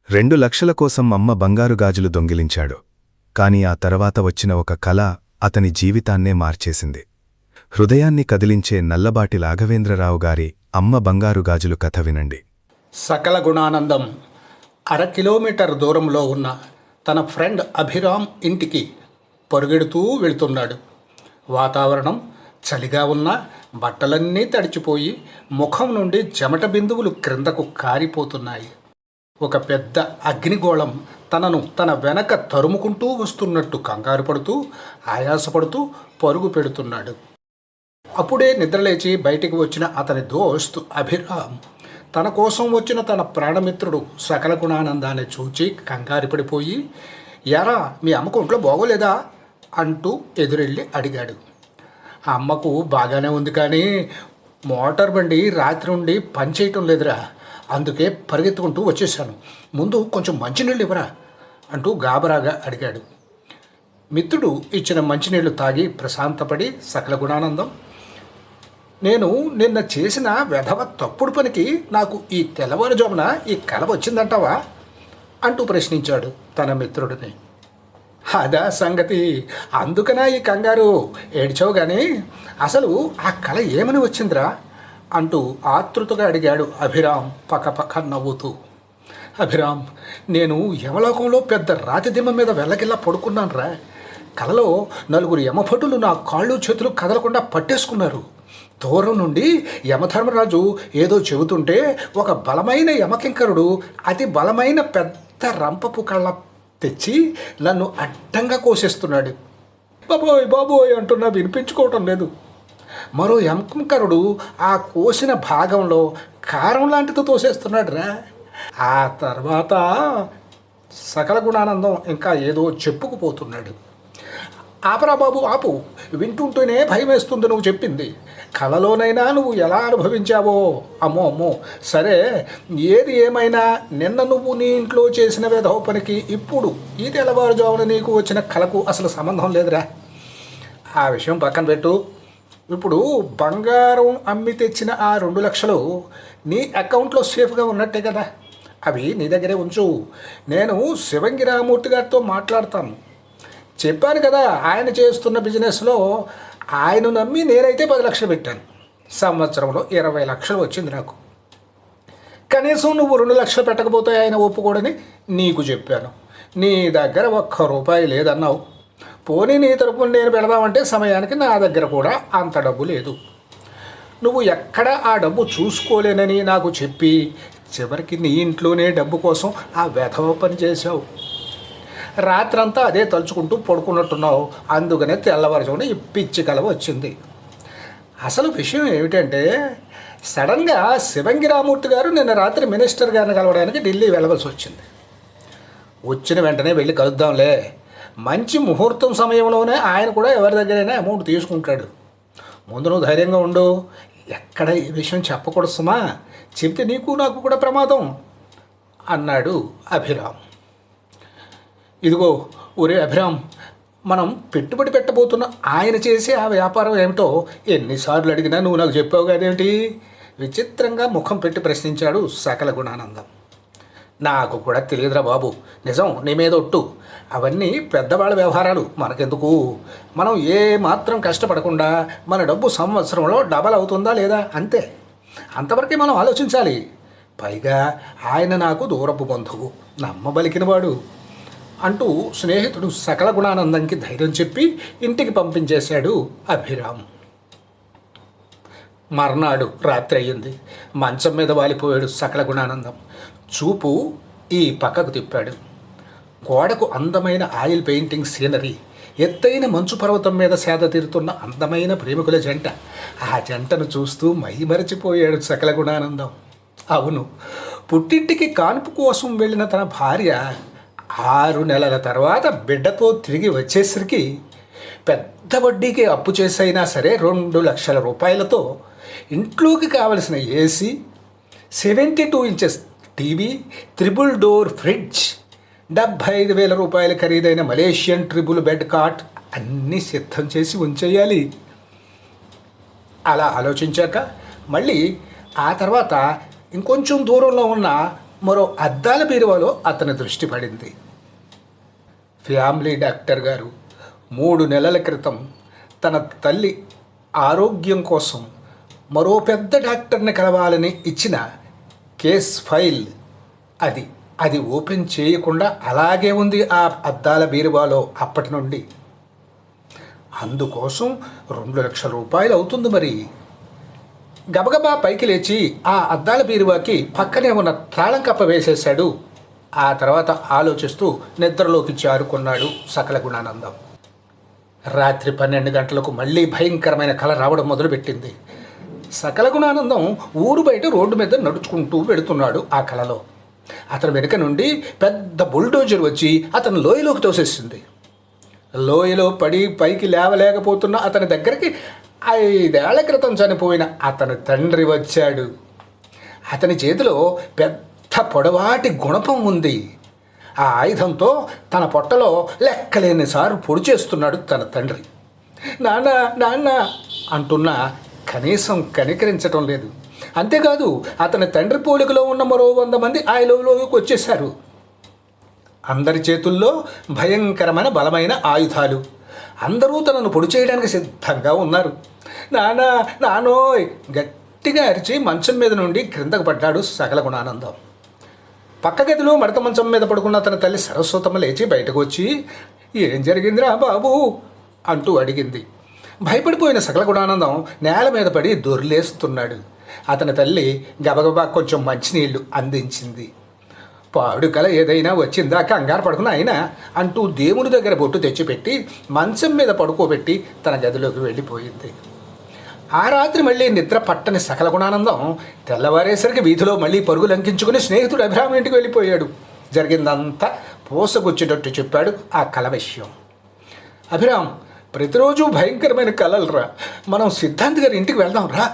2 లక్షల కోసం అమ్మ బంగారు గాజులు దొంగిలించాడు. కాని ఆ తర్వాత వచ్చిన ఒక కల అతని జీవితాన్నే మార్చేసింది. హృదయాన్ని కదిలించే నల్లబాటి రాఘవేంద్రరావు గారి అమ్మ బంగారు గాజులు కథ వినండి. సకల గుణానందం 1/2 కిలోమీటర్ దూరంలో ఉన్న తన ఫ్రెండ్ అభిరామ్ ఇంటికి పరుగెడుతూ వెళుతున్నాడు. వాతావరణం చలిగా ఉన్న బట్టలన్నీ తడిచిపోయి ముఖం నుండి చెమట బిందువులు క్రిందకు కారిపోతున్నాయి. ఒక పెద్ద అగ్నిగోళం తన వెనక తరుముకుంటూ వస్తున్నట్టు కంగారు పడుతూ ఆయాసపడుతూ పరుగు పెడుతున్నాడు. అప్పుడే నిద్రలేచి బయటికి వచ్చిన అతని దోస్తు అభిరామ్ తన కోసం వచ్చిన తన ప్రాణమిత్రుడు సకల గుణానందాన్ని చూచి కంగారు పడిపోయి, యారా మీ అమ్మకు ఒంట్లో బాగోలేదా అంటూ ఎదురెళ్ళి అడిగాడు. ఆ అమ్మకు బాగానే ఉంది, కానీ మోటార్ బండి రాత్రి నుండి పనిచేయటం లేదురా, అందుకే పరిగెత్తుకుంటూ వచ్చేసాను, ముందు కొంచెం మంచినీళ్ళు ఇవ్వరా అంటూ గాబరాగా అడిగాడు. మిత్రుడు ఇచ్చిన మంచినీళ్లు తాగి ప్రశాంతపడి సకల గుణానందం, నేను నిన్న చేసిన వెధవ తప్పుడు పనికి నాకు ఈ తెల్లవారుజామున ఈ కల వచ్చిందంటావా అంటూ ప్రశ్నించాడు తన మిత్రుడిని. అదా సంగతి, అందుకనా ఈ కంగారు, ఏడ్చావు కానీ అసలు ఆ కల ఏమని వచ్చిందిరా అంటూ ఆతృతగా అడిగాడు అభిరామ్ పక్కపక్క నవ్వుతూ. అభిరామ్, నేను యమలోకంలో పెద్ద రాతి దిమ్మ మీద వెళ్ళకిల్లా పడుకున్నాను రా. కలలో 4 యమభటులు నా కాళ్ళు చేతులు కదలకుండా పట్టేసుకున్నారు. దూరం నుండి యమధర్మరాజు ఏదో చెబుతుంటే ఒక బలమైన యమకింకరుడు అతి బలమైన పెద్ద రంపపు కళ్ళ తెచ్చి నన్ను అడ్డంగా కోసేస్తున్నాడు. బాబోయ్ బాబోయ్ అంటున్నా వినిపించుకోవటం లేదు. మరో యమకింకరుడు ఆ కోసిన భాగంలో కారం లాంటితో తోసేస్తున్నాడు రా. ఆ తర్వాత సకల గుణానందం ఇంకా ఏదో చెప్పుకుపోతున్నాడు. ఆపరా బాబు ఆపు, వింటుంటేనే భయం వేస్తుంది నువ్వు చెప్పింది. కలలోనైనా నువ్వు ఎలా అనుభవించావో, అమ్మో అమ్మో. సరే, ఏది ఏమైనా నిన్న నువ్వు నీ ఇంట్లో చేసిన వెధవ పనికి ఇప్పుడు ఈ తెల్లవారుజామున నీకు వచ్చిన కలకు అసలు సంబంధం లేదురా. ఆ విషయం పక్కన పెట్టు. ఇప్పుడు బంగారం అమ్మి తెచ్చిన ఆ 2 లక్షలు నీ అకౌంట్లో సేఫ్గా ఉన్నట్టే కదా, అవి నీ దగ్గరే ఉంచు. నేను శివంగి రామూర్తి గారితో మాట్లాడతాను. చెప్పాను కదా, ఆయన చేస్తున్న బిజినెస్లో ఆయన నమ్మి నేనైతే 10 లక్షలు పెట్టాను. సంవత్సరంలో 20 లక్షలు వచ్చింది నాకు. కనీసం నువ్వు 2 లక్షలు పెట్టకపోతే ఆయన ఒప్పుకోడని నీకు చెప్పాను. నీ దగ్గర 1 రూపాయి లేదన్నావు. పోనీ నీ తరపున నేను పెడదామంటే సమయానికి నా దగ్గర కూడా అంత డబ్బు లేదు. నువ్వు ఎక్కడ ఆ డబ్బు చూసుకోలేనని నాకు చెప్పి చివరికి నీ ఇంట్లోనే డబ్బు కోసం ఆ వెధవ పని చేశావు. రాత్రంతా అదే తలుచుకుంటూ పడుకున్నట్టున్నావు. అందుకనే తెల్లవారుజామున ఈ పిచ్చి కల వచ్చింది. అసలు విషయం ఏమిటంటే, సడన్గా శివంగి రామూర్తి గారు నిన్న రాత్రి మినిస్టర్ గారిని కలవడానికి ఢిల్లీ వెళ్ళవలసి వచ్చింది. వచ్చిన వెంటనే వెళ్ళి కలుద్దాంలే, మంచి ముహూర్తం సమయంలోనే ఆయన కూడా ఎవరి దగ్గరైనా అమౌంట్ తీసుకుంటాడు. ముందు నువ్వు ధైర్యంగా ఉండు. ఎక్కడ ఈ విషయం చెప్పకూడదు సుమా, చెప్తే నీకు నాకు కూడా ప్రమాదం అన్నాడు అభిరామ్. ఇదిగో ఒరే అభిరామ్, మనం పెట్టుబడి పెట్టబోతున్న ఆయన చేసే ఆ వ్యాపారం ఏమిటో ఎన్నిసార్లు అడిగినా నువ్వు నాకు చెప్పావు కదేమిటి? విచిత్రంగా ముఖం పెట్టి ప్రశ్నించాడు సకల గుణానందం. నాకు కూడా తెలియదురా బాబు, నిజం నీ మీద ఒట్టు. అవన్నీ పెద్దవాళ్ళ వ్యవహారాలు, మనకెందుకు? మనం ఏ మాత్రం కష్టపడకుండా మన డబ్బు సంవత్సరంలో డబల్ అవుతుందా లేదా అంతే, అంతవరకే మనం ఆలోచించాలి. పైగా ఆయన నాకు దూరపు బంధువు, నమ్మబలికినవాడు అంటూ స్నేహితుడు సకల గుణానందంకి ధైర్యం చెప్పి ఇంటికి పంపించేశాడు అభిరామ్. మర్నాడు రాత్రి అయ్యింది. మంచం మీద వాలిపోయాడు సకల గుణానందం. చూపు ఈ పక్కకు తిప్పాడు. గోడకు అందమైన ఆయిల్ పెయింటింగ్ సీనరీ, ఎత్తైన మంచు పర్వతం మీద సేద తీరుతున్న అందమైన ప్రేమికుల జంట. ఆ జంటను చూస్తూ మైమరచిపోయాడు సకల గుణానందం. అవును, పుట్టింటికి కాన్పు కోసం వెళ్ళిన తన భార్య 6 నెలల తర్వాత బిడ్డతో తిరిగి వచ్చేసరికి పెద్ద వడ్డీకి అప్పు చేసైనా సరే 2 లక్షల రూపాయలతో ఇంట్లోకి కావలసిన AC, 72 inches TV, 3 door fridge, 75,000 రూపాయల ఖరీదైన మలేషియన్ ట్రిపుల్ బెడ్ కాట్ అన్నీ సిద్ధం చేసి ఉంచేయాలి. అలా ఆలోచించాక మళ్ళీ ఆ తర్వాత ఇంకొంచెం దూరంలో ఉన్న మరో అద్దాల బీరువాలో అతని దృష్టి పడింది. ఫ్యామిలీ డాక్టర్ గారు 3 నెలల క్రితం తన తల్లి ఆరోగ్యం కోసం మరో పెద్ద డాక్టర్ని కలవాలని ఇచ్చిన కేస్ ఫైల్ అది ఓపెన్ చేయకుండా అలాగే ఉంది ఆ అద్దాల బీరువాలో అప్పటి నుండి. అందుకోసం 2 లక్షల రూపాయలు అవుతుంది మరి. గబగబా పైకి లేచి ఆ అద్దాల బీరువాకి పక్కనే ఉన్న తాళం కప్ప వేసేశాడు. ఆ తర్వాత ఆలోచిస్తూ నిద్రలోకి జారుకున్నాడు సకల గుణానందం. రాత్రి 12 గంటలకు మళ్ళీ భయంకరమైన కల రావడం మొదలుపెట్టింది. సకల గుణానందం ఊరు బయట రోడ్డు మీద నడుచుకుంటూ వెళుతున్నాడు. ఆ కలలో అతని వెనుక నుండి పెద్ద బుల్డోజర్ వచ్చి అతను లోయలోకి తోసేసింది. లోయలో పడి పైకి లేవలేకపోతున్న అతని దగ్గరికి 5 ఏళ్ల క్రితం చనిపోయిన అతని తండ్రి వచ్చాడు. అతని చేతిలో పెద్ద పొడవాటి గుణపం ఉంది. ఆ ఆయుధంతో తన పొట్టలో లెక్కలేనిసార్లు పొడి చేస్తున్నాడు తన తండ్రి. నాన్న నాన్న అంటున్నా కనీసం కనికరించటం లేదు. అంతేకాదు అతని తండ్రి పోలికలో ఉన్న మరో 100 మంది ఆయనలోకి వచ్చేశారు. అందరి చేతుల్లో భయంకరమైన బలమైన ఆయుధాలు. అందరూ తనను పొడి చేయడానికి సిద్ధంగా ఉన్నారు. నానోయ్ గట్టిగా అరిచి మంచం మీద నుండి క్రిందకు పడ్డాడు సకల గుణానందం. పక్క గదిలో మడత మంచం మీద పడుకున్న తన తల్లి సరస్వతమ్మ లేచి బయటకు వచ్చి, ఏం జరిగిందిరా బాబు అంటూ అడిగింది. భయపడిపోయిన సకల గుణానందం నేల మీద పడి దొర్లేస్తున్నాడు. అతని తల్లి గబగబా కొంచెం మంచినీళ్లు అందించింది. పాడు కల ఏదైనా వచ్చిందా, కంగారు పడుకున్న ఆయన అంటూ దేవుని దగ్గర బొట్టు తెచ్చిపెట్టి మంచం మీద పడుకోబెట్టి తన గదిలోకి వెళ్ళిపోయింది. ఆ రాత్రి మళ్ళీ నిద్ర పట్టని సకల గుణానందం తెల్లవారేసరికి వీధిలో మళ్ళీ పరుగు లంకించుకుని స్నేహితుడు అభిరామ్ ఇంటికి వెళ్ళిపోయాడు. జరిగిందంతా పోసగుచ్చేటట్టు చెప్పాడు ఆ కల విషయం. అభిరామ్, ప్రతిరోజు భయంకరమైన కలలురా, మనం సిద్ధాంత్ గారి ఇంటికి వెళ్దాం రా.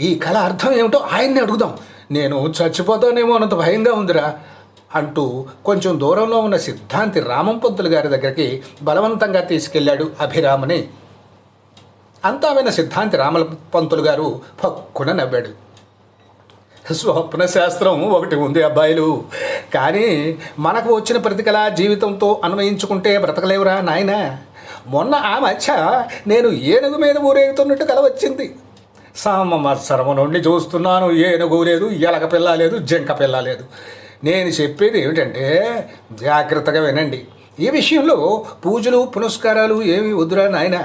ఈ కళ అర్థం ఏమిటో ఆయన్ని అడుగుదాం. నేను చచ్చిపోతానేమో అన్నంత భయంగా ఉందిరా అంటూ కొంచెం దూరంలో ఉన్న సిద్ధాంతి రామం పంతులు గారి దగ్గరికి బలవంతంగా తీసుకెళ్లాడు అభిరాముని. అంతా విన్న సిద్ధాంతి రామల పంతులు గారు పక్కున నవ్వాడు. స్వప్న శాస్త్రం ఒకటి ఉంది అబ్బాయిలు, కానీ మనకు వచ్చిన ప్రతికల జీవితంతో అన్వయించుకుంటే బ్రతకలేవురా నాయన. మొన్న ఆ మధ్య నేను ఏనుగు మీద ఊరేగుతున్నట్టు కల వచ్చింది. సంవత్సరము నుండి చూస్తున్నాను, ఏనుగు లేదు, ఎలక పిల్ల లేదు, జింక పిల్ల లేదు. నేను చెప్పేది ఏమిటంటే జాగ్రత్తగా వినండి. ఈ విషయంలో పూజలు పునస్కారాలు ఏమీ వద్దురా నాయన.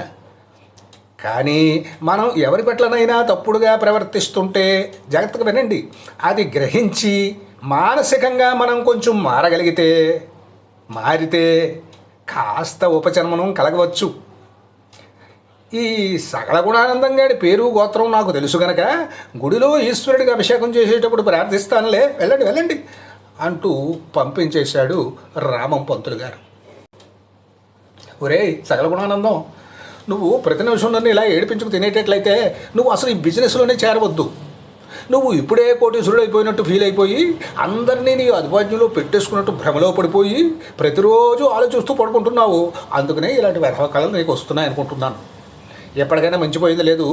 కానీ మనం ఎవరి పట్లనైనా తప్పుడుగా ప్రవర్తిస్తుంటే జాగ్రత్తగా వినండి, అది గ్రహించి మానసికంగా మనం కొంచెం మారితే కాస్త ఉపశమనం కలగవచ్చు. ఈ సకల గుణానందం గారి పేరు గోత్రం నాకు తెలుసు గనక గుడిలో ఈశ్వరుడికి అభిషేకం చేసేటప్పుడు ప్రార్థిస్తానులే, వెళ్ళండి అంటూ పంపించేశాడు రామం పంతులు గారు. ఒరేయ్ సకల గుణానందం, నువ్వు ప్రతి నిమిషం నన్ను ఇలా ఏడిపించుకు తినేటట్లయితే నువ్వు అసలు ఈ బిజినెస్లోనే చేరవద్దు. నువ్వు ఇప్పుడే కోటీశ్వరుడు అయిపోయినట్టు ఫీల్ అయిపోయి అందరినీ నీ అధిపత్యంలో పెట్టేసుకున్నట్టు భ్రమలో పడిపోయి ప్రతిరోజు ఆలోచిస్తూ పడుకుంటున్నావు. అందుకనే ఇలాంటి వ్యవహారాలు నీకు వస్తున్నాయి అనుకుంటున్నాను. ఎప్పటికైనా మంచిపోయింది లేదు.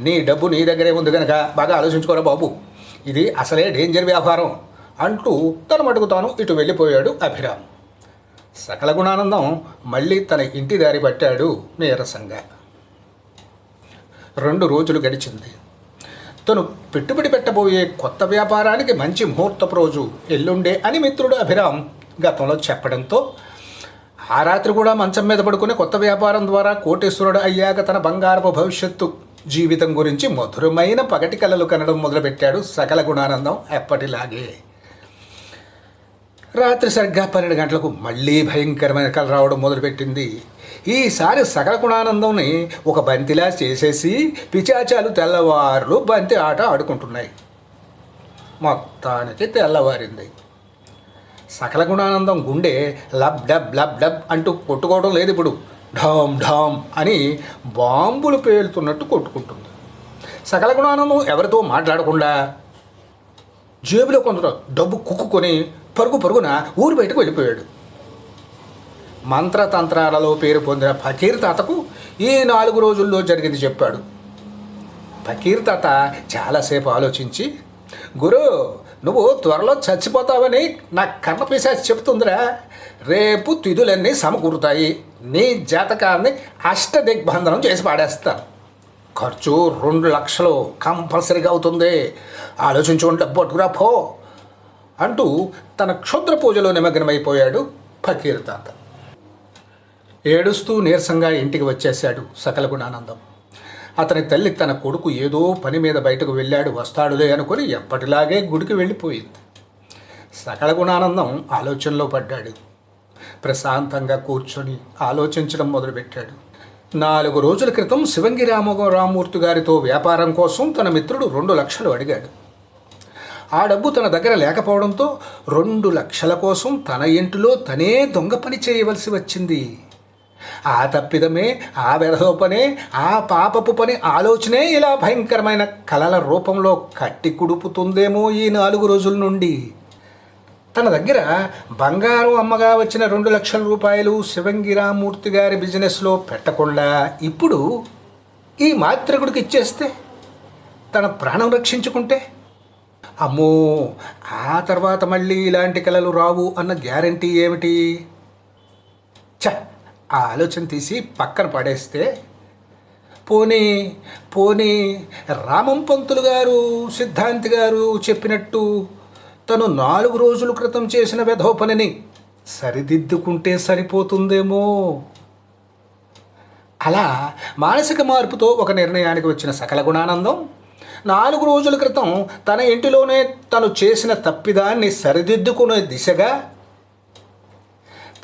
నీ డబ్బు నీ దగ్గరే ఉంది కనుక బాగా ఆలోచించుకోరా బాబు, ఇది అసలే డేంజర్ వ్యాపారం అంటూ తన మటుకు తాను ఇటు వెళ్ళిపోయాడు అభిరామ్. సకల గుణానందం మళ్ళీ తన ఇంటి దారి పట్టాడు నీరసంగా. 2 రోజులు గడిచింది. తను పెట్టుబడి పెట్టబోయే కొత్త వ్యాపారానికి మంచి ముహూర్తపు రోజు ఎల్లుండే అని మిత్రుడు అభిరామ్ గతంలో చెప్పడంతో ఆ రాత్రి కూడా మంచం మీద పడుకుని కొత్త వ్యాపారం ద్వారా కోటేశ్వరుడు అయ్యాక తన బంగారపు భవిష్యత్తు జీవితం గురించి మధురమైన పగటి కలలు కనడం మొదలుపెట్టాడు సకల గుణానందం. ఎప్పటిలాగే రాత్రి సరిగ్గా 12 గంటలకు మళ్ళీ భయంకరమైన కల రావడం మొదలుపెట్టింది. ఈసారి సకల గుణానందంని ఒక బంతిలా చేసేసి పిచాచాలు తెల్లవారులు బంతి ఆట ఆడుకుంటున్నాయి. మొత్తానికి తెల్లవారింది. సకల గుణానందం గుండె లబ్ డబ్ అంటూ కొట్టుకోవడం లేదు. ఇప్పుడు ఢామ్ ఢామ్ అని బాంబులు పేలుతున్నట్టు కొట్టుకుంటుంది. సకల గుణానందం ఎవరితో మాట్లాడకుండా జేబులో కొంత డబ్బు కుక్కుకొని పరుగున ఊరు బయటకు వెళ్ళిపోయాడు. మంత్రతంత్రాలలో పేరు పొందిన ఫకీర్ తాతకు ఈ 4 రోజుల్లో జరిగింది చెప్పాడు. ఫకీర్ తాత చాలాసేపు ఆలోచించి, గురు నువ్వు త్వరలో చచ్చిపోతావని నా కన్నపిశాచి చెప్తుందిరా. రేపు తిథులన్నీ సమకూరుతాయి. నీ జాతకాన్ని అష్టదిగ్బంధనం చేసి పాడేస్తాను. ఖర్చు 2 లక్షలు కంపల్సరీగా అవుతుంది. ఆలోచించుకుంటే డబ్బు పట్టుకురా పో అంటూ తన క్షుద్ర పూజలో నిమగ్నమైపోయాడు ఫకీర్ తాత. ఏడుస్తూ నీరసంగా ఇంటికి వచ్చేశాడు సకల గుణానందం. అతని తల్లి తన కొడుకు ఏదో పని మీద బయటకు వెళ్ళాడు, వస్తాడులే అనుకుని ఎప్పటిలాగే గుడికి వెళ్ళిపోయింది. సకల గుణానందం ఆలోచనలో పడ్డాడు. ప్రశాంతంగా కూర్చొని ఆలోచించడం మొదలుపెట్టాడు. 4 రోజుల క్రితం శివంగి రామమూర్తి గారితో వ్యాపారం కోసం తన మిత్రుడు 2 లక్షలు అడిగాడు. ఆ డబ్బు తన దగ్గర లేకపోవడంతో 2 లక్షల కోసం తన ఇంటిలో తనే దొంగ పని చేయవలసి వచ్చింది. ఆ తప్పిదమే, ఆ వెధవ పనే, ఆ పాపపు పని ఆలోచనే ఇలా భయంకరమైన కలల రూపంలో కట్టి కుడుపుతుందేమో ఈ 4 రోజుల నుండి. తన దగ్గర బంగారం అమ్మగా వచ్చిన 2 లక్షల రూపాయలు శివంగి రామమూర్తి గారి బిజినెస్లో పెట్టకుండా ఇప్పుడు ఈ మాత్రకుడికి ఇచ్చేస్తే తన ప్రాణం రక్షించుకుంటే, అమ్మో, ఆ తర్వాత మళ్ళీ ఇలాంటి కలలు రావు అన్న గ్యారంటీ ఏమిటి? ఆ ఆలోచన తీసి పక్కన పడేస్తే, పోనీ రామం పంతులు గారు, సిద్ధాంతి గారు చెప్పినట్టు తను 4 రోజుల క్రితం చేసిన వెధవ పనిని సరిదిద్దుకుంటే సరిపోతుందేమో. అలా మానసిక మార్పుతో ఒక నిర్ణయానికి వచ్చిన సకల గుణానందం 4 రోజుల క్రితం తన ఇంటిలోనే తను చేసిన తప్పిదాన్ని సరిదిద్దుకునే దిశగా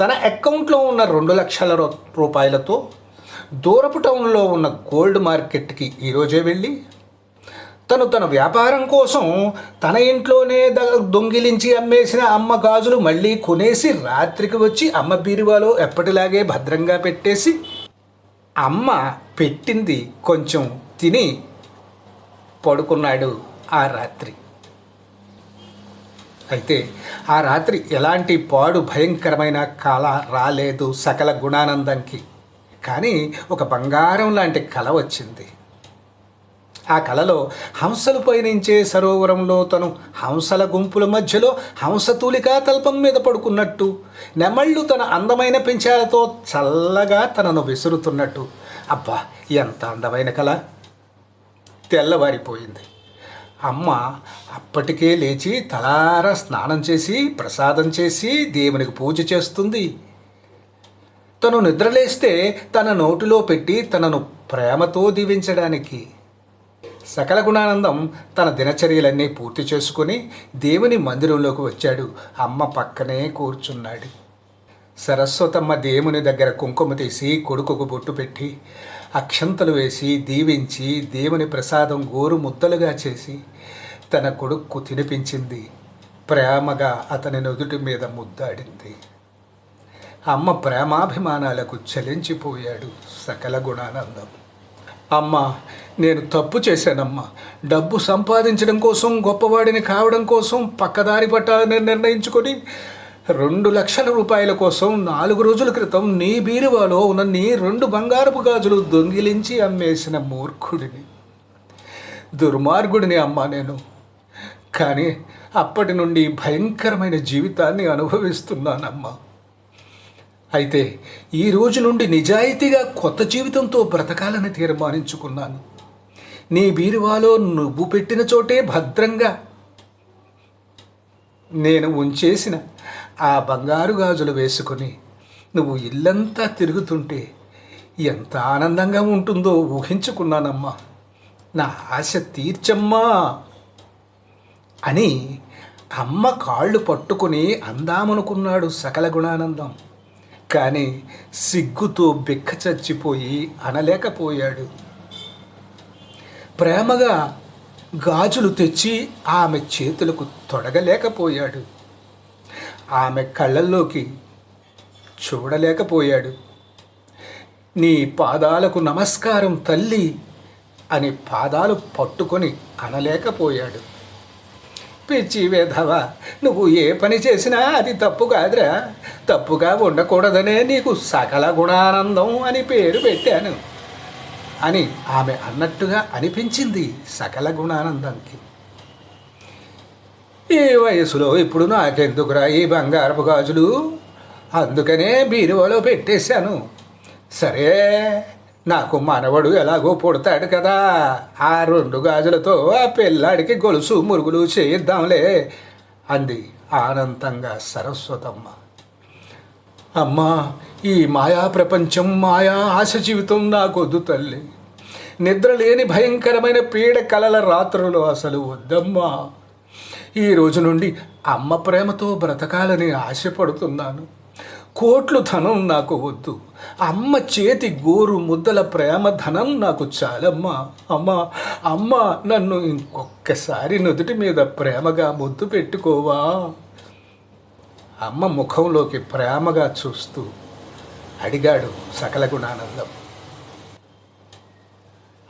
తన అకౌంట్లో ఉన్న 2 లక్షల రూపాయలతో దూరపు టౌన్లో ఉన్న గోల్డ్ మార్కెట్కి ఈరోజే వెళ్ళి తన వ్యాపారం కోసం తన ఇంట్లోనే దొంగిలించి అమ్మేసిన అమ్మ గాజులు మళ్ళీ కొనేసి రాత్రికి వచ్చి అమ్మ బీరువాలో ఎప్పటిలాగే భద్రంగా పెట్టేసి అమ్మ పెట్టింది కొంచెం తిని పడుకున్నాడు ఆ రాత్రి. అయితే ఆ రాత్రి ఎలాంటి పాడు భయంకరమైన కళ రాలేదు సకల గుణానందంకి. కానీ ఒక బంగారం లాంటి కళ వచ్చింది. ఆ కళలో హంసలు పయనించే సరోవరంలో తను హంసల గుంపుల మధ్యలో హంసతూలికా తల్పం మీద పడుకున్నట్టు, నెమళ్ళు తన అందమైన పెంచాలతో చల్లగా తనను విసురుతున్నట్టు. అబ్బా, ఎంత అందమైన కళ! తెల్లవారిపోయింది. అమ్మ అప్పటికే లేచి తలారా స్నానం చేసి ప్రసాదం చేసి దేవునికి పూజ చేస్తుంది. తను నిద్రలేస్తే తన నోటిలో పెట్టి తనను ప్రేమతో దీవించడానికి. సకల గుణానందం తన దినచర్యలన్నీ పూర్తి చేసుకుని దేవుని మందిరంలోకి వచ్చాడు. అమ్మ పక్కనే కూర్చున్నాడు. సరస్వతమ్మ దేవుని దగ్గర కుంకుమ తీసి కొడుకుకు బొట్టు పెట్టి అక్షంతలు వేసి దీవించి దేవుని ప్రసాదం గోరు ముద్దలుగా చేసి తన కొడుక్కు తినిపించింది. ప్రేమగా అతని నుదుటి మీద ముద్దాడింది. అమ్మ ప్రేమాభిమానాలకు చలించిపోయాడు సకల గుణానందం. అమ్మ, నేను తప్పు చేశానమ్మా. డబ్బు సంపాదించడం కోసం, గొప్పవాడిని కావడం కోసం పక్కదారి పట్టాలని నిర్ణయించుకొని 2 లక్షల రూపాయల కోసం 4 రోజుల క్రితం నీ బీరువాలో ఉన్న నీ 2 బంగారపు గాజులు దొంగిలించి అమ్మేసిన మూర్ఖుడిని, దుర్మార్గుడిని అమ్మా నేను. కానీ అప్పటి నుండి భయంకరమైన జీవితాన్ని అనుభవిస్తున్నానమ్మా. అయితే ఈ రోజు నుండి నిజాయితీగా కొత్త జీవితంతో బ్రతకాలని తీర్మానించుకున్నాను. నీ బీరువాలో నువ్వు పెట్టిన చోటే భద్రంగా నేను ఉంచేసిన ఆ బంగారు గాజులు వేసుకుని నువ్వు ఇల్లంతా తిరుగుతుంటే ఎంత ఆనందంగా ఉంటుందో ఊహించుకున్నానమ్మా. నా ఆశ తీర్చమ్మా అని అమ్మ కాళ్ళు పట్టుకుని అందామనుకున్నాడు సకల గుణానందం. కానీ సిగ్గుతో బిక్క చచ్చిపోయి అనలేకపోయాడు. ప్రేమగా గాజులు తెచ్చి ఆమె చేతులకు తొడగలేకపోయాడు. ఆమె కళ్ళల్లోకి చూడలేకపోయాడు. నీ పాదాలకు నమస్కారం తల్లి అని పాదాలు పట్టుకొని అనలేకపోయాడు. పిచ్చి వేధవా, నువ్వు ఏ పని చేసినా అది తప్పు కాదురా. తప్పుగా ఉండకూడదనే నీకు సకల గుణానందం అని పేరు పెట్టాను అని ఆమె అన్నట్టుగా అనిపించింది సకల గుణానందంకి. ఈ వయసులో ఇప్పుడు నాకెందుకురా ఈ బంగారపు గాజులు, అందుకనే బీరువాలో పెట్టేశాను. సరే, నాకు మనవడు ఎలాగో పుడతాడు కదా, ఆ 2 గాజులతో ఆ పిల్లాడికి గొలుసు మురుగులు చేయిద్దాంలే అంది ఆనందంగా సరస్వతమ్మ. అమ్మా, ఈ మాయా ప్రపంచం, మాయా ఆశ జీవితం నాకొద్దు తల్లి. నిద్రలేని భయంకరమైన పీడ కలల రాత్రులు అసలు వద్దమ్మా. ఈ రోజు నుండి అమ్మ ప్రేమతో బ్రతకాలని ఆశపడుతున్నాను. కోట్లు ధనం నాకు వద్దు, అమ్మ చేతి గోరు ముద్దల ప్రేమ ధనం నాకు చాలమ్మా. అమ్మా, అమ్మ, నన్ను ఇంకొక్కసారి నుదుటి మీద ప్రేమగా ముద్దు పెట్టుకోవా? అమ్మ ముఖంలోకి ప్రేమగా చూస్తూ అడిగాడు సకల గుణానందం.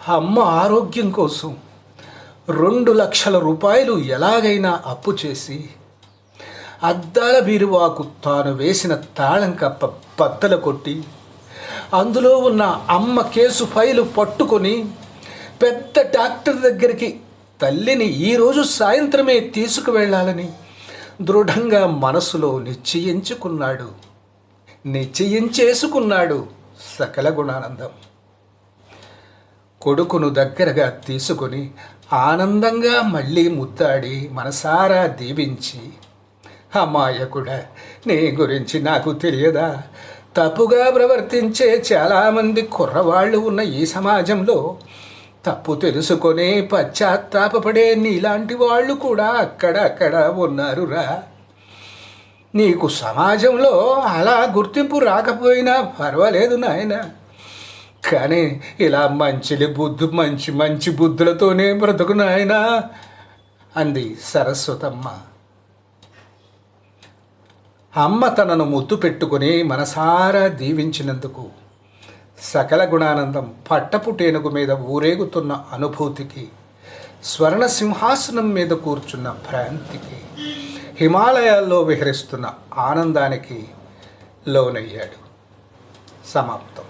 అమ్మ ఆరోగ్యం కోసం 2 లక్షల రూపాయలు ఎలాగైనా అప్పు చేసి అద్దాల బీరువాకు తాను వేసిన తాళం కప్ప బద్దలు కొట్టి అందులో ఉన్న అమ్మ కేసు ఫైలు పట్టుకొని పెద్ద డాక్టర్ దగ్గరికి తల్లిని ఈరోజు సాయంత్రమే తీసుకువెళ్ళాలని దృఢంగా మనసులో నిశ్చయించేసుకున్నాడు సకల గుణానందం. కొడుకును దగ్గరగా తీసుకొని ఆనందంగా మళ్ళీ ముద్దాడి మనసారా దీవించి, అమాయకుడా, నీ గురించి నాకు తెలియదా? తప్పుగా ప్రవర్తించే చాలామంది కుర్రవాళ్ళు ఉన్న ఈ సమాజంలో తప్పు తెలుసుకొని పశ్చాత్తాపపడే నీలాంటి వాళ్ళు కూడా అక్కడక్కడ ఉన్నారురా. నీకు సమాజంలో అలా గుర్తింపు రాకపోయినా పర్వాలేదు నాయన, కానీ ఇలా మంచి బుద్ధులతోనే బ్రతుకు నాయనా అంది సరస్వతమ్మ. అమ్మ తనను ముద్దు పెట్టుకుని మనసారా దీవించినందుకు సకల గుణానందం పట్టపుటేనుగు మీద ఊరేగుతున్న అనుభూతికి, స్వర్ణ సింహాసనం మీద కూర్చున్న భ్రాంతికి, హిమాలయాల్లో విహరిస్తున్న ఆనందానికి లోనయ్యాడు. సమాప్తం.